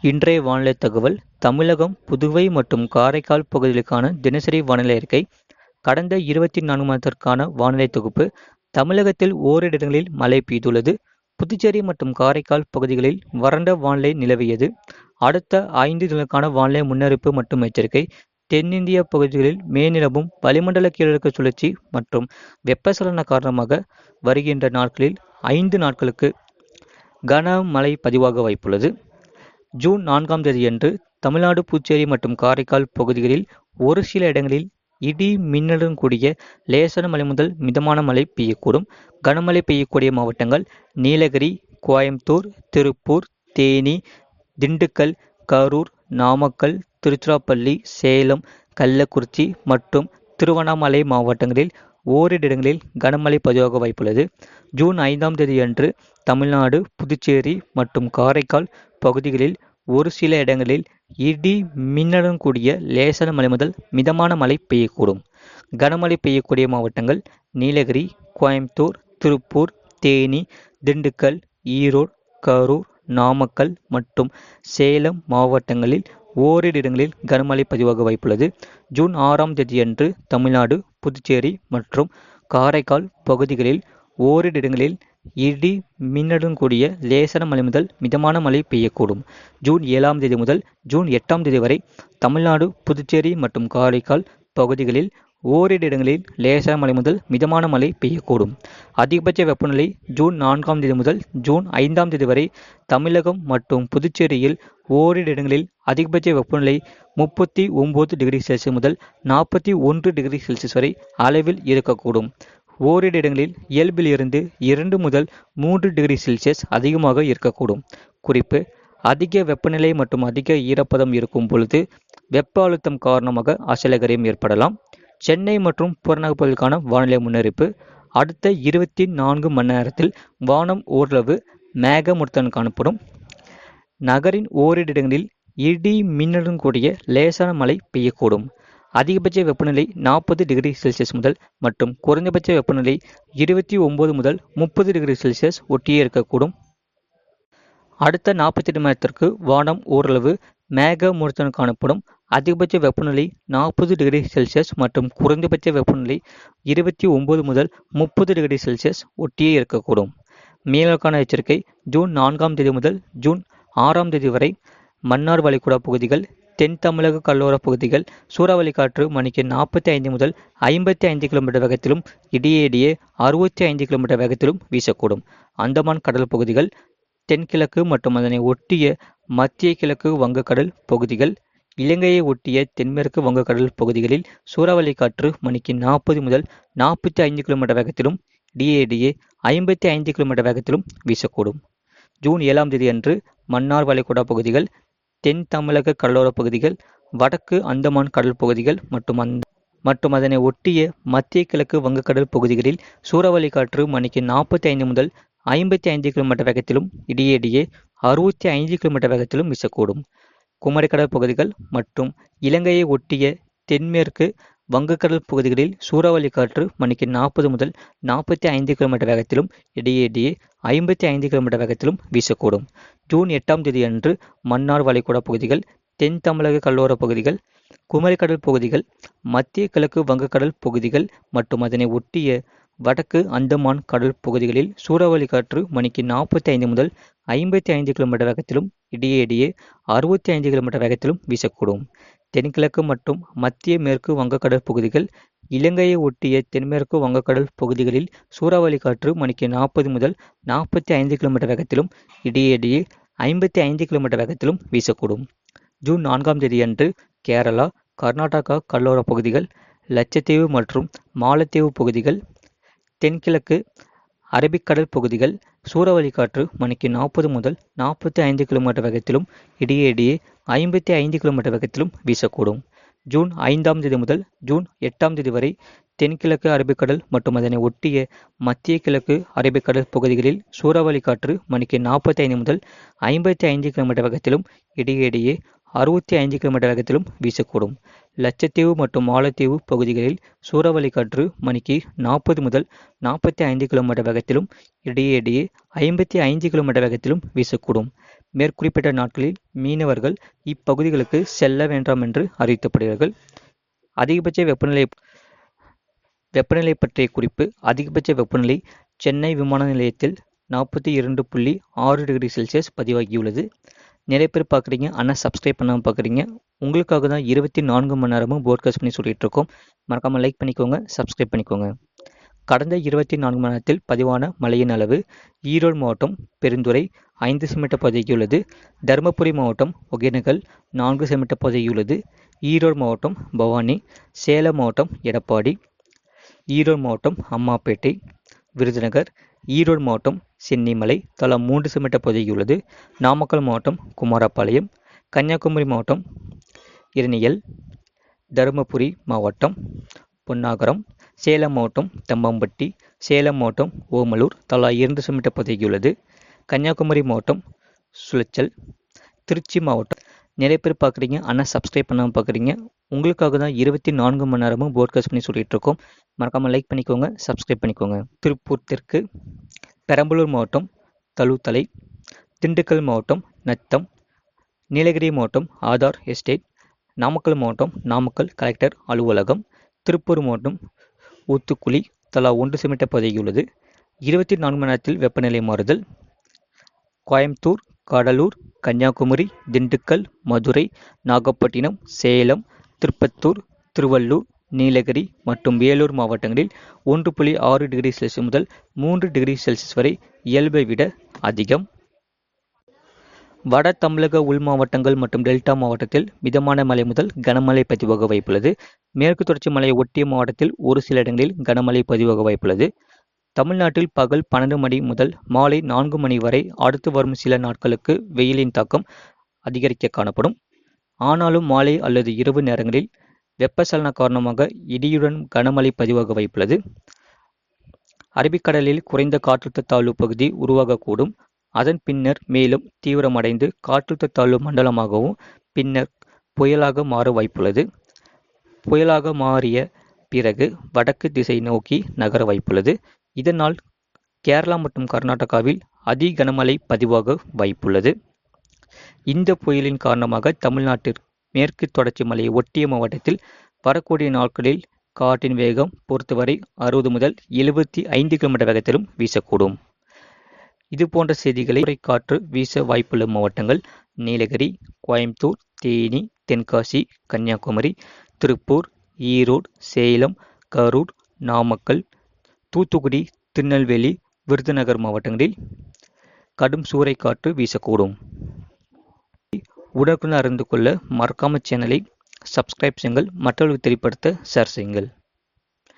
இன்றைய வானிலை தகவல் தமிழகம், புதுவை மற்றும் காரைக்கால் பகுதிகளுக்கான தினசரி வானிலை அறிக்கை. கடந்த 24 மணி நேரத்திற்கான வானிலை தொகுப்பு. தமிழகத்தில் ஓரிரு இடங்களில் மழை பெய்துள்ளது. புதுச்சேரி மற்றும் காரைக்கால் பகுதிகளில் வறண்ட வானிலை நிலவியது. அடுத்த 5 தினங்களுக்கான வானிலை முன்னறிவிப்பு மற்றும் எச்சரிக்கை. தென்னிந்திய பகுதிகளில் மேல்நிலவும் வளிமண்டல கீழடுக்கு சுழற்சி மற்றும் வெப்பச்சலன காரணமாக வருகின்ற நாட்களில் 5 நாட்களுக்கு கனமழை பதிவாக வாய்ப்புள்ளது. ஜூன் 4ஆம் தேதியன்று தமிழ்நாடு, புதுச்சேரி மற்றும் காரைக்கால் பகுதிகளில் ஒரு சில இடங்களில் இடி மின்னலுடன் கூடிய லேசான மழை முதல் மிதமான மழை பெய்யக்கூடும். கனமழை பெய்யக்கூடிய மாவட்டங்கள் நீலகிரி, கோயம்புத்தூர், திருப்பூர், தேனி, திண்டுக்கல், கரூர், நாமக்கல், திருச்சிராப்பள்ளி, சேலம், கள்ளக்குறிச்சி மற்றும் திருவண்ணாமலை மாவட்டங்களில் ஓரிரு இடங்களில் கனமழை பதிவாக வாய்ப்புள்ளது. ஜூன் 5ஆம் தேதியன்று தமிழ்நாடு, புதுச்சேரி மற்றும் காரைக்கால் பகுதிகளில் ஒரு சில இடங்களில் இடி மின்னலுடன் கூடிய லேசான மழை முதல் மிதமான மழை பெய்யக்கூடும். கனமழை பெய்யக்கூடிய மாவட்டங்கள் நீலகிரி, கோயம்புத்தூர், திருப்பூர், தேனி, திண்டுக்கல், ஈரோடு, கரூர், நாமக்கல் மற்றும் சேலம் மாவட்டங்களில் ஓரிரு இடங்களில் கனமழை பதிவாக வாய்ப்புள்ளது. ஜூன் 6ஆம் தேதியன்று தமிழ்நாடு, புதுச்சேரி மற்றும் காரைக்கால் பகுதிகளில் ஓரிரு இடங்களில் இடி மின்னலுடன் கூடிய லேசான மழை முதல் மிதமான மழை பெய்யக்கூடும். ஜூன் 7ஆம் தேதி முதல் ஜூன் 8ஆம் தேதி வரை தமிழ்நாடு, புதுச்சேரி மற்றும் காரைக்கால் பகுதிகளில் ஓரிரு இடங்களில் லேசான மழை முதல் மிதமான மழை பெய்யக்கூடும். அதிகபட்ச வெப்பநிலை ஜூன் 4ஆம் தேதி முதல் ஜூன் 5ஆம் தேதி வரை தமிழகம் மற்றும் புதுச்சேரியில் ஓரிரு இடங்களில் அதிகபட்ச வெப்பநிலை 39 டிகிரி செல்சியஸ் முதல் 41 டிகிரி செல்சியஸ் வரை அளவில் இருக்கக்கூடும். ஓரிரு இடங்களில் இயல்பில் இருந்து 2 முதல் 3 டிகிரி செல்சியஸ் அதிகமாக இருக்கக்கூடும். குறிப்பு: அதிக வெப்பநிலை மற்றும் அதிக ஈரப்பதம் இருக்கும் பொழுது வெப்ப அழுத்தம் காரணமாக அசலகரியம் ஏற்படலாம். சென்னை மற்றும் புறநகர் பகுதிகளுக்கான வானிலை முன்னறிவிப்பு. அடுத்த 24 மணி நேரத்தில் வானம் ஓரளவு மேகமூட்டத்துடன் காணப்படும். நகரின் ஓரிரு இடங்களில் இடி மின்னலுடன் கூடிய லேசான மழை பெய்யக்கூடும். அதிகபட்ச வெப்பநிலை 40 டிகிரி செல்சியஸ் முதல் மற்றும் குறைந்தபட்ச வெப்பநிலை 29 முதல் 30 டிகிரி செல்சியஸ் ஒட்டியே இருக்கக்கூடும். அடுத்த 48 மணி நேரத்திற்கு வானம் ஓரளவு மேகமூட்டத்துடன் காணப்படும். அதிகபட்ச வெப்பநிலை 40 டிகிரி செல்சியஸ் மற்றும் குறைந்தபட்ச வெப்பநிலை 29 முதல் 30 டிகிரி செல்சியஸ் ஒட்டியே இருக்கக்கூடும். மீனவர்களுக்கான எச்சரிக்கை. ஜூன் 4ஆம் தேதி முதல் ஜூன் 6ஆம் தேதி வரை மன்னார் வளைகுடா பகுதிகள், தென் தமிழக கடலோர பகுதிகள் சூறாவளி காற்று மணிக்கு 45 முதல் 55 கிலோமீட்டர் வேகத்திலும் இடையே 65 கிலோமீட்டர் வேகத்திலும் வீசக்கூடும். அந்தமான் கடல் பகுதிகள், தென்கிழக்கு மற்றும் அதனை ஒட்டிய மத்திய கிழக்கு வங்கக்கடல் பகுதிகள், இலங்கையை ஒட்டிய தென்மேற்கு வங்கக்கடல் பகுதிகளில் சூறாவளி காற்று மணிக்கு 40 முதல் 45 கிலோமீட்டர் வேகத்திலும் இடையே 55 கிலோமீட்டர் வேகத்திலும் வீசக்கூடும். ஜூன் 7ஆம் தேதி அன்று மன்னார் வளைகுடா பகுதிகள், தென் தமிழக கடலோர பகுதிகள், வடக்கு அந்தமான் கடல் பகுதிகள் மற்றும் அதனை ஒட்டிய மத்திய கிழக்கு வங்கக்கடல் பகுதிகளில் சூறாவளி காற்று மணிக்கு 45 முதல் 55 கிலோமீட்டர் வேகத்திலும் இடையே 65 கிலோமீட்டர் வேகத்திலும் வீசக்கூடும். குமரிக்கடல் பகுதிகள் மற்றும் இலங்கையை ஒட்டிய தென்மேற்கு வங்கக்கடல் பகுதிகளில் சூறாவளி காற்று மணிக்கு 40 முதல் 45 கிலோமீட்டர் வேகத்திலும் இடையே 55 கிலோமீட்டர் வேகத்திலும் வீசக்கூடும். ஜூன் 8ஆம் தேதி அன்று மன்னார் வளைகுடா பகுதிகள், தென் தமிழக கடலோர பகுதிகள், குமரிக்கடல் பகுதிகள், மத்திய கிழக்கு வங்கக்கடல் பகுதிகள் மற்றும் அதனை ஒட்டிய வடக்கு அந்தமான் கடல் பகுதிகளில் சூறாவளி காற்று மணிக்கு 45 முதல் 55 கிலோமீட்டர் வேகத்திலும் இடையே 65 கிலோமீட்டர் வேகத்திலும் வீசக்கூடும். தென்கிழக்கு மற்றும் மத்திய மேற்கு வங்கக்கடல் பகுதிகள், இலங்கையை ஒட்டிய தென்மேற்கு வங்கக்கடல் பகுதிகளில் சூறாவளி காற்று மணிக்கு 40 முதல் 45 கிலோமீட்டர் வேகத்திலும் இடையே 55 கிலோமீட்டர் வேகத்திலும் வீசக்கூடும். ஜூன் 4ஆம் தேதி அன்று கேரளா, கர்நாடகா கடலோர பகுதிகள், லட்சத்தீவு மற்றும் மாலத்தீவு பகுதிகள், தென்கிழக்கு அரபிக்கடல் பகுதிகள் சூறாவளி காற்று மணிக்கு 40 முதல் 45 கிலோமீட்டர் வேகத்திலும் இடையே 55 கிலோமீட்டர் வேகத்திலும் வீசக்கூடும். ஜூன் 5ஆம் தேதி முதல் ஜூன் 8ஆம் தேதி வரை தென்கிழக்கு அரபிக்கடல் மற்றும் அதனை ஒட்டிய மத்திய கிழக்கு அரபிக்கடல் பகுதிகளில் சூறாவளி காற்று மணிக்கு 45 முதல் 55 கிலோமீட்டர் வேகத்திலும் இடையே 65 கிலோமீட்டர் வேகத்திலும் வீசக்கூடும். லட்சத்தீவு மற்றும் மாலத்தீவு பகுதிகளில் சூறாவளி காற்று மணிக்கு 40 முதல் 45 கிலோமீட்டர் வேகத்திலும் இடையே 55 கிலோமீட்டர் வேகத்திலும் வீசக்கூடும். மேற்குறிப்பிட்ட நாட்களில் மீனவர்கள் இப்பகுதிகளுக்கு செல்ல வேண்டாம் என்று அறிவிக்கப்படுகிறார்கள். அதிகபட்ச வெப்பநிலை பற்றிய குறிப்பு. அதிகபட்ச வெப்பநிலை சென்னை விமான நிலையத்தில் 42.6 டிகிரி செல்சியஸ் பதிவாகியுள்ளது. நிறைய பேர் பார்க்குறீங்க, ஆனால் சப்ஸ்கிரைப் பண்ணாமல் பார்க்குறீங்க. உங்களுக்காக தான் 24 மணி நேரமும் போட்காஸ்ட் பண்ணி சொல்லிட்டு இருக்கோம். மறக்காமல் லைக் பண்ணிக்கோங்க, சப்ஸ்கிரைப் பண்ணிக்கோங்க. கடந்த 24 மணி நேரத்தில் பதிவான மழையின் அளவு: ஈரோடு மாவட்டம் பெருந்துறை 5 சென்டிமீட்டர் பதிவாகியுள்ளது. தருமபுரி மாவட்டம் ஒகேனக்கல் 4 சென்டிமீட்டர் பதிவாகியுள்ளது. ஈரோடு மாவட்டம் பவானி, சேலம் மாவட்டம் எடப்பாடி, ஈரோடு மாவட்டம் அம்மாப்பேட்டை, விருதுநகர், ஈரோடு மாவட்டம் சென்னிமலை தலா 3 சென்டிமீட்டர் பதிவாகியுள்ளது. நாமக்கல் மாவட்டம் குமாரபாளையம், கன்னியாகுமரி மாவட்டம் இரணியல், தருமபுரி மாவட்டம் பொன்னாகரம், சேலம் மாவட்டம் தம்பம்பட்டி, சேலம் மாவட்டம் ஓமலூர் தலா 2 சென்டிமீட்டர் பதிவாகியுள்ளது. கன்னியாகுமரி மாவட்டம் சுளைச்சல், திருச்சி மாவட்டம். நிறைய பேர் பார்க்குறீங்க, ஆனால் சப்ஸ்கிரைப் பண்ணாமல் பார்க்குறீங்க. உங்களுக்காக தான் 24 மணி நேரமும் போட்காஸ்ட் பண்ணி சொல்லிட்டு இருக்கோம். மறக்காமல் லைக் பண்ணிக்கோங்க, சப்ஸ்கிரைப் பண்ணிக்கோங்க. திருப்பூர் தெற்கு, பெரம்பலூர் மாவட்டம் தழுத்தலை, திண்டுக்கல் மாவட்டம் நத்தம், நீலகிரி மாவட்டம் ஆதார் எஸ்டேட், நாமக்கல் மாவட்டம் நாமக்கல் கலெக்டர் அலுவலகம், திருப்பூர் மாவட்டம் ஊத்துக்குளி தலா 1 சென்டிமீட்டர் பதிவாகியுள்ளது. 24 மணி நேரத்தில் வெப்பநிலை மாறுதல்: கோயம்புத்தூர், கடலூர், கன்னியாகுமரி, திண்டுக்கல், மதுரை, நாகப்பட்டினம், சேலம், திருப்பத்தூர், திருவள்ளூர், நீலகிரி மற்றும் வேலூர் மாவட்டங்களில் 1.6 டிகிரி செல்சியஸ் முதல் 3 டிகிரி செல்சியஸ் வரை இயல்பை விட அதிகம். வட தமிழக உள் மாவட்டங்கள் மற்றும் டெல்டா மாவட்டத்தில் மிதமான மழை முதல் கனமழை பதிவாக வாய்ப்புள்ளது. மேற்கு தொடர்ச்சி மலையை ஒட்டிய மாவட்டத்தில் ஒரு சில இடங்களில் கனமழை பதிவாக வாய்ப்புள்ளது. தமிழ்நாட்டில் பகல் 12 மணி முதல் மாலை 4 மணி வரை அடுத்து வரும் சில நாட்களுக்கு வெயிலின் தாக்கம் அதிகரிக்க காணப்படும். ஆனாலும் மாலை அல்லது இரவு நேரங்களில் வெப்பச்சலன காரணமாக இடியுடன் கனமழை பதிவாக வாய்ப்புள்ளது. அரபிக்கடலில் குறைந்த காற்றழுத்த தாழ்வு பகுதி உருவாகக்கூடும். அதன் பின்னர் மேலும் தீவிரமடைந்து காற்றழுத்த தாழ்வு மண்டலமாகவும் பின்னர் புயலாக மாற வாய்ப்புள்ளது. புயலாக மாறிய பிறகு வடக்கு திசை நோக்கி நகர வாய்ப்புள்ளது. இதனால் கேரளா மற்றும் கர்நாடகாவில் அதி கனமழை பதிவாக வாய்ப்புள்ளது. இந்த புயலின் காரணமாக தமிழ்நாட்டிற்கு மேற்கு தொடர்ச்சி மலையை ஒட்டிய மாவட்டத்தில் வரக்கூடிய நாட்களில் காற்றின் வேகம் பொறுத்தவரை 60 முதல் 75 கிலோமீட்டர் வேகத்திலும் வீசக்கூடும். இது போன்ற செய்திகளை காற்று வீச வாய்ப்புள்ள மாவட்டங்கள்: நீலகிரி, கோயம்புத்தூர், தேனி, தென்காசி, கன்னியாகுமரி, திருப்பூர், ஈரோடு, சேலம், கரூர், நாமக்கல், தூத்துக்குடி, திருநெல்வேலி, விருதுநகர் மாவட்டங்களில் கடும் சூறைக்காற்று வீசக்கூடும். உடனுக்குடன் அறிந்து கொள்ள மறக்காம சேனலை சப்ஸ்கிரைப் செய்யுங்கள், மற்றவர்களுக்கு தெரியப்படுத்த ஷேர் செய்யுங்கள்.